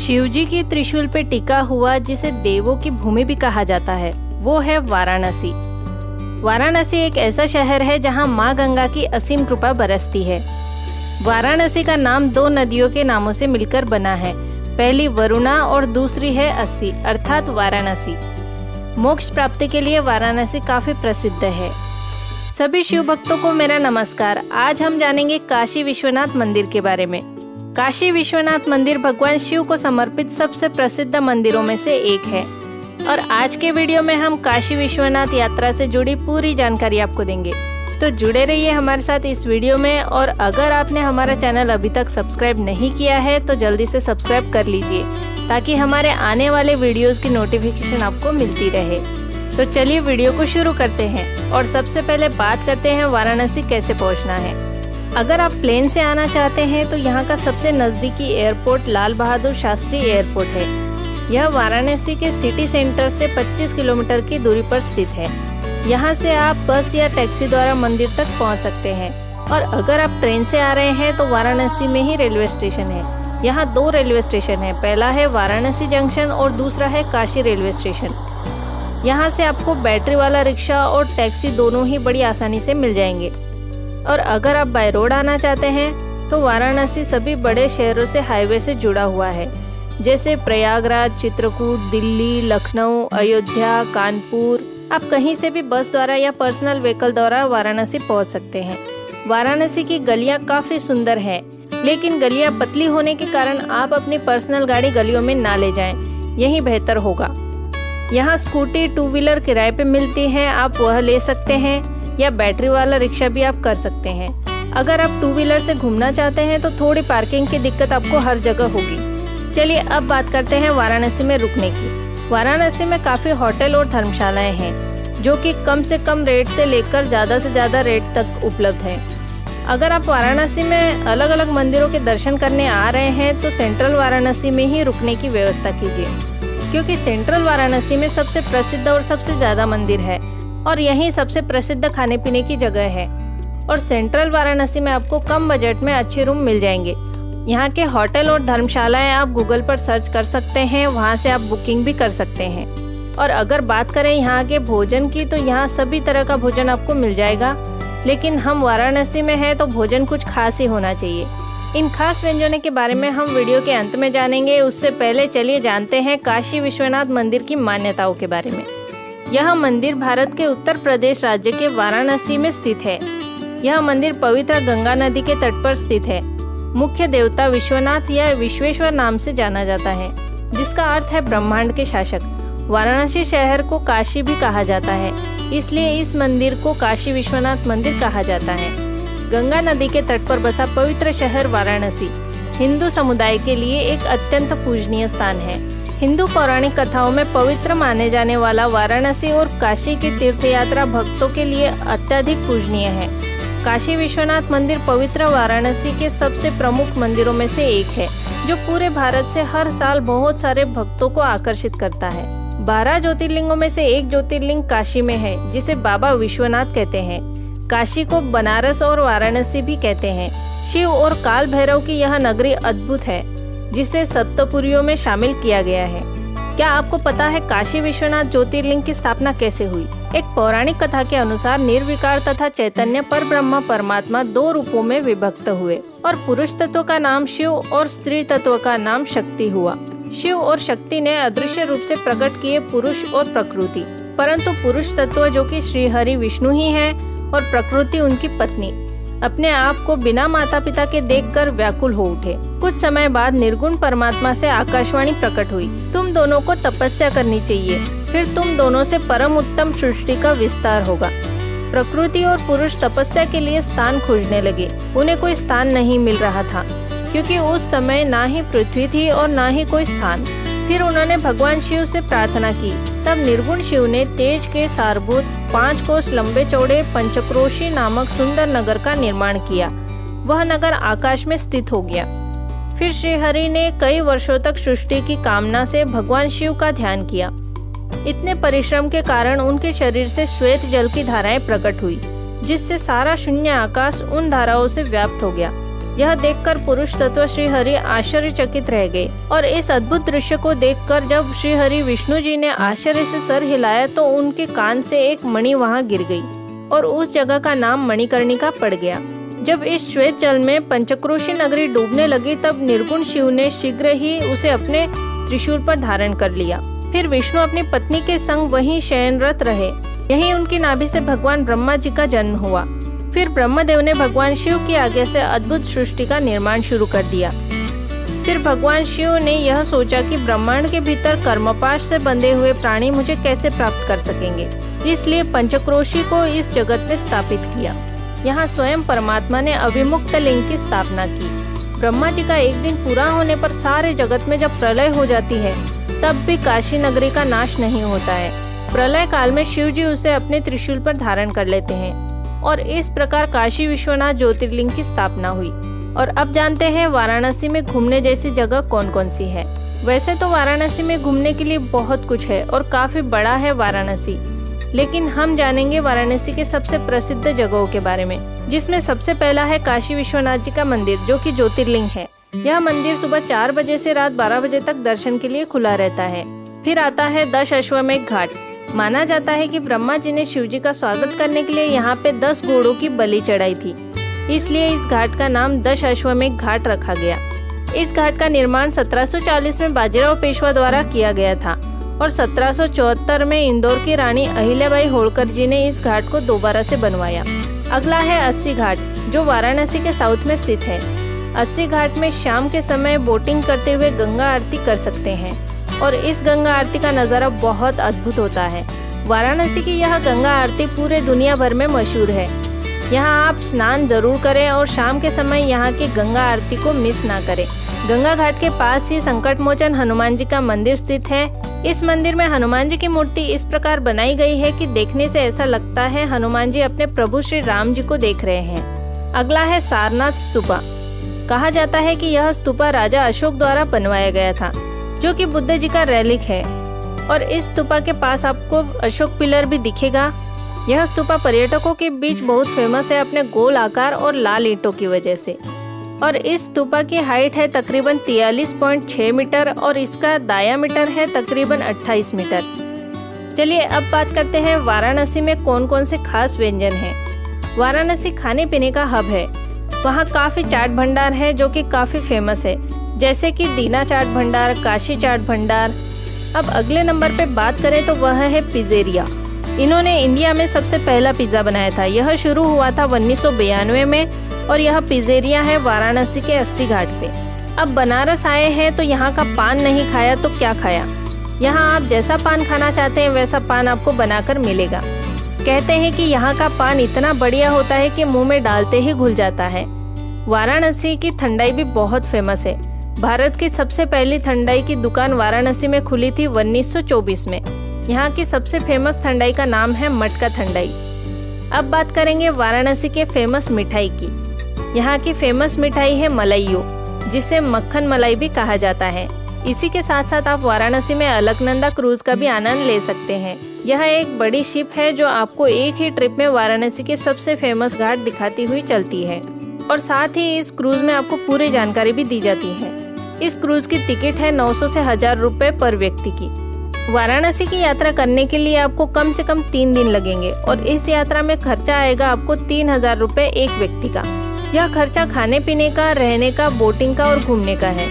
शिव जी की त्रिशूल पे टिका हुआ, जिसे देवों की भूमि भी कहा जाता है, वो है वाराणसी। वाराणसी एक ऐसा शहर है जहां मां गंगा की असीम कृपा बरसती है। वाराणसी का नाम दो नदियों के नामों से मिलकर बना है। पहली वरुणा और दूसरी है अस्सी अर्थात वाराणसी। मोक्ष प्राप्ति के लिए वाराणसी काफी प्रसिद्ध है। सभी शिव भक्तों को मेरा नमस्कार। आज हम जानेंगे काशी विश्वनाथ मंदिर के बारे में। काशी विश्वनाथ मंदिर भगवान शिव को समर्पित सबसे प्रसिद्ध मंदिरों में से एक है और आज के वीडियो में हम काशी विश्वनाथ यात्रा से जुड़ी पूरी जानकारी आपको देंगे। तो जुड़े रहिए हमारे साथ इस वीडियो में, और अगर आपने हमारा चैनल अभी तक सब्सक्राइब नहीं किया है तो जल्दी से सब्सक्राइब कर लीजिए ताकि हमारे आने वाले वीडियोस की नोटिफिकेशन आपको मिलती रहे। तो चलिए वीडियो को शुरू करते हैं और सबसे पहले बात करते हैं वाराणसी कैसे पहुंचना है। अगर आप प्लेन से आना चाहते हैं तो यहाँ का सबसे नज़दीकी एयरपोर्ट लाल बहादुर शास्त्री एयरपोर्ट है। यह वाराणसी के सिटी सेंटर से 25 किलोमीटर की दूरी पर स्थित है। यहाँ से आप बस या टैक्सी द्वारा मंदिर तक पहुँच सकते हैं, और अगर आप ट्रेन से आ रहे हैं तो वाराणसी में ही रेलवे स्टेशन है। यहाँ दो रेलवे स्टेशन है, पहला है वाराणसी जंक्शन और दूसरा है काशी रेलवे स्टेशन। यहाँ से आपको बैटरी वाला रिक्शा और टैक्सी दोनों ही बड़ी आसानी से मिल जाएंगे। और अगर आप बाय रोड आना चाहते हैं तो वाराणसी सभी बड़े शहरों से हाईवे से जुड़ा हुआ है, जैसे प्रयागराज, चित्रकूट, दिल्ली, लखनऊ, अयोध्या, कानपुर। आप कहीं से भी बस द्वारा या पर्सनल व्हीकल द्वारा वाराणसी पहुंच सकते हैं। वाराणसी की गलियां काफी सुंदर हैं, लेकिन गलियां पतली होने के कारण आप अपनी पर्सनल गाड़ी गलियों में ना ले जाएं, यही बेहतर होगा। यहाँ स्कूटी, टू व्हीलर किराए पे मिलती हैं, आप वह ले सकते हैं, या बैटरी वाला रिक्शा भी आप कर सकते हैं। अगर आप टू व्हीलर से घूमना चाहते हैं तो थोड़ी पार्किंग की दिक्कत आपको हर जगह होगी। चलिए अब बात करते हैं वाराणसी में रुकने की। वाराणसी में काफ़ी होटल और धर्मशालाएं हैं जो कि कम से कम रेट से लेकर ज़्यादा से ज़्यादा रेट तक उपलब्ध है। अगर आप वाराणसी में अलग अलग मंदिरों के दर्शन करने आ रहे हैं तो सेंट्रल वाराणसी में ही रुकने की व्यवस्था कीजिए, क्योंकि सेंट्रल वाराणसी में सबसे प्रसिद्ध और सबसे ज़्यादा मंदिर है और यहीं सबसे प्रसिद्ध खाने पीने की जगह है। और सेंट्रल वाराणसी में आपको कम बजट में अच्छे रूम मिल जाएंगे। यहाँ के होटल और धर्मशालाएं आप गूगल पर सर्च कर सकते हैं, वहाँ से आप बुकिंग भी कर सकते हैं। और अगर बात करें यहाँ के भोजन की तो यहाँ सभी तरह का भोजन आपको मिल जाएगा, लेकिन हम वाराणसी में हैं तो भोजन कुछ खास ही होना चाहिए। इन खास व्यंजनों के बारे में हम वीडियो के अंत में जानेंगे। उससे पहले चलिए जानते हैं काशी विश्वनाथ मंदिर की मान्यताओं के बारे में। यह मंदिर भारत के उत्तर प्रदेश राज्य के वाराणसी में स्थित है। यह मंदिर पवित्र गंगा नदी के तट पर स्थित है। मुख्य देवता विश्वनाथ या विश्वेश्वर नाम से जाना जाता है, जिसका अर्थ है ब्रह्मांड के शासक। वाराणसी शहर को काशी भी कहा जाता है, इसलिए इस मंदिर को काशी विश्वनाथ मंदिर कहा जाता है। गंगा नदी के तट पर बसा पवित्र शहर वाराणसी हिंदू समुदाय के लिए एक अत्यंत पूजनीय स्थान है। हिंदू पौराणिक कथाओं में पवित्र माने जाने वाला वाराणसी और काशी की तीर्थ यात्रा भक्तों के लिए अत्यधिक पूजनीय है। काशी विश्वनाथ मंदिर पवित्र वाराणसी के सबसे प्रमुख मंदिरों में से एक है, जो पूरे भारत से हर साल बहुत सारे भक्तों को आकर्षित करता है। 12 ज्योतिर्लिंगों में से एक ज्योतिर्लिंग काशी में है, जिसे बाबा विश्वनाथ कहते हैं। काशी को बनारस और वाराणसी भी कहते हैं। शिव और काल भैरव की यह नगरी अद्भुत है, जिसे सप्तपुरियों में शामिल किया गया है। क्या आपको पता है काशी विश्वनाथ ज्योतिर्लिंग की स्थापना कैसे हुई? एक पौराणिक कथा के अनुसार निर्विकार तथा चैतन्य पर ब्रह्म परमात्मा दो रूपों में विभक्त हुए और पुरुष तत्व का नाम शिव और स्त्री तत्व का नाम शक्ति हुआ। शिव और शक्ति ने अदृश्य रूप से प्रकट किए पुरुष और प्रकृति, परंतु पुरुष तत्व जो कि श्री हरि विष्णु ही है और प्रकृति उनकी पत्नी अपने आप को बिना माता पिता के देखकर व्याकुल हो उठे। कुछ समय बाद निर्गुण परमात्मा से आकाशवाणी प्रकट हुई, तुम दोनों को तपस्या करनी चाहिए, फिर तुम दोनों से परम उत्तम सृष्टि का विस्तार होगा। प्रकृति और पुरुष तपस्या के लिए स्थान खोजने लगे। उन्हें कोई स्थान नहीं मिल रहा था, क्योंकि उस समय ना ही पृथ्वी थी और ना ही कोई स्थान। फिर उन्होंने भगवान शिव से प्रार्थना की। तब निर्गुण शिव ने तेज के सारभूत 5 कोस लंबे चौड़े पंचक्रोशी नामक सुंदर नगर का निर्माण किया। वह नगर आकाश में स्थित हो गया। फिर श्री हरि ने कई वर्षों तक सृष्टि की कामना से भगवान शिव का ध्यान किया। इतने परिश्रम के कारण उनके शरीर से श्वेत जल की धाराएं प्रकट हुई, जिससे सारा शून्य आकाश उन धाराओं से व्याप्त हो गया। यह देखकर पुरुष तत्व श्री हरि आश्चर्यचकित रह गए और इस अद्भुत दृश्य को देखकर जब श्री हरि विष्णु जी ने आश्चर्य से सर हिलाया तो उनके कान से एक मणि वहां गिर गई और उस जगह का नाम मणिकर्णिका पड़ गया। जब इस श्वेत जल में पंचक्रोशी नगरी डूबने लगी तब निर्गुण शिव ने शीघ्र ही उसे अपने त्रिशूल पर धारण कर लिया। फिर विष्णु अपनी पत्नी के संग वहीं शयनरत रहे। यहीं उनकी नाभि से भगवान ब्रह्मा जी का जन्म हुआ। फिर ब्रह्मदेव ने भगवान शिव की आज्ञा से अद्भुत सृष्टि का निर्माण शुरू कर दिया। फिर भगवान शिव ने यह सोचा कि ब्रह्मांड के भीतर कर्मपाश से बंधे हुए प्राणी मुझे कैसे प्राप्त कर सकेंगे, इसलिए पंचक्रोशी को इस जगत में स्थापित किया। यहाँ स्वयं परमात्मा ने अभिमुक्त लिंग की स्थापना की। ब्रह्मा जी का एक दिन पूरा होने पर सारे जगत में जब प्रलय हो जाती है तब भी काशी नगरी का नाश नहीं होता है। प्रलय काल में शिव जी उसे अपने त्रिशूल पर धारण कर लेते हैं और इस प्रकार काशी विश्वनाथ ज्योतिर्लिंग की स्थापना हुई। और अब जानते हैं वाराणसी में घूमने जैसी जगह कौन कौन सी है। वैसे तो वाराणसी में घूमने के लिए बहुत कुछ है और काफी बड़ा है वाराणसी, लेकिन हम जानेंगे वाराणसी के सबसे प्रसिद्ध जगहों के बारे में, जिसमें सबसे पहला है काशी विश्वनाथ जी का मंदिर जो कि ज्योतिर्लिंग है। यह मंदिर सुबह 4 बजे से रात 12 बजे तक दर्शन के लिए खुला रहता है। फिर आता है दशाश्वमेध घाट। माना जाता है कि ब्रह्मा जी ने शिव जी का स्वागत करने के लिए यहाँ पे 10 घोड़ों की बलि चढ़ाई थी, इसलिए इस घाट का नाम दशाश्वमेध घाट रखा गया। इस घाट का निर्माण 1740 में बाजीराव पेशवा द्वारा किया गया था और 1774 में इंदौर की रानी अहिल्याबाई होळकर जी ने इस घाट को दोबारा से बनवाया। अगला है अस्सी घाट जो वाराणसी के साउथ में स्थित है। अस्सी घाट में शाम के समय बोटिंग करते हुए गंगा आरती कर सकते हैं और इस गंगा आरती का नज़ारा बहुत अद्भुत होता है। वाराणसी की यह गंगा आरती पूरे दुनिया भर में मशहूर है। यहाँ आप स्नान जरूर करें और शाम के समय यहाँ की गंगा आरती को मिस ना करें। गंगा घाट के पास ही संकट मोचन हनुमान जी का मंदिर स्थित है। इस मंदिर में हनुमान जी की मूर्ति इस प्रकार बनाई गई है कि देखने से ऐसा लगता है हनुमान जी अपने प्रभु श्री राम जी को देख रहे हैं। अगला है सारनाथ स्तूपा। कहा जाता है कि यह स्तूपा राजा अशोक द्वारा बनवाया गया था, जो कि बुद्ध जी का रेलिक है। और इस स्तूपा के पास आपको अशोक पिलर भी दिखेगा। यह स्तूपा पर्यटकों के बीच बहुत फेमस है अपने गोल आकार और लाल ईंटों की वजह से। और इस स्तूपा की हाइट है तकरीबन 43.6 मीटर और इसका डायामीटर है तकरीबन 28 मीटर। चलिए अब बात करते हैं वाराणसी में कौन कौन से खास व्यंजन हैं। वाराणसी खाने पीने का हब है। वहाँ काफ़ी चाट भंडार है जो कि काफ़ी फेमस है, जैसे कि दीना चाट भंडार, काशी चाट भंडार। अब अगले नंबर पे बात करें तो वह है पिज़्ज़ेरिया। इन्होंने इंडिया में सबसे पहला पिज़्ज़ा बनाया था। यह शुरू हुआ था 1992 में और यह पिज़्ज़ेरिया है वाराणसी के 80 घाट पे। अब बनारस आए हैं तो यहाँ का पान नहीं खाया तो क्या खाया। यहाँ आप जैसा पान खाना चाहते हैं वैसा पान आपको बनाकर मिलेगा। कहते हैं कि यहाँ का पान इतना बढ़िया होता है कि मुंह में डालते ही घुल जाता है। वाराणसी की ठंडाई भी बहुत फेमस है। भारत की सबसे पहली ठंडाई की दुकान वाराणसी में खुली थी 1924 में। यहाँ की सबसे फेमस ठंडाई का नाम है मटका ठंडाई। अब बात करेंगे वाराणसी के फेमस मिठाई की। यहाँ की फेमस मिठाई है मलाइयो, जिसे मक्खन मलाई भी कहा जाता है। इसी के साथ साथ आप वाराणसी में अलकनंदा क्रूज का भी आनंद ले सकते हैं। यह एक बड़ी शिप है जो आपको एक ही ट्रिप में वाराणसी के सबसे फेमस घाट दिखाती हुई चलती है और साथ ही इस क्रूज में आपको पूरी जानकारी भी दी जाती है। इस क्रूज की टिकट है 900 से 1000 रुपए पर व्यक्ति की। वाराणसी की यात्रा करने के लिए आपको कम से कम 3 दिन लगेंगे और इस यात्रा में खर्चा आएगा आपको 3000 रुपए एक व्यक्ति का। यह खर्चा खाने पीने का, रहने का, बोटिंग का और घूमने का है।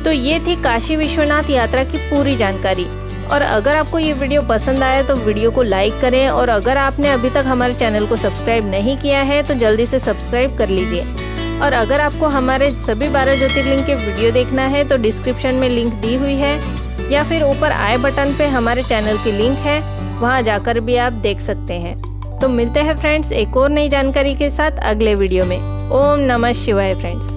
तो ये थी काशी विश्वनाथ यात्रा की पूरी जानकारी। और अगर आपको ये वीडियो पसंद आया तो वीडियो को लाइक करें और अगर आपने अभी तक हमारे चैनल को सब्सक्राइब नहीं किया है तो जल्दी से सब्सक्राइब कर लीजिए। और अगर आपको हमारे सभी 12 ज्योतिर्लिंग के वीडियो देखना है तो डिस्क्रिप्शन में लिंक दी हुई है या फिर ऊपर आई बटन पे हमारे चैनल की लिंक है, वहाँ जाकर भी आप देख सकते हैं। तो मिलते हैं फ्रेंड्स एक और नई जानकारी के साथ अगले वीडियो में। ओम नमः शिवाय फ्रेंड्स।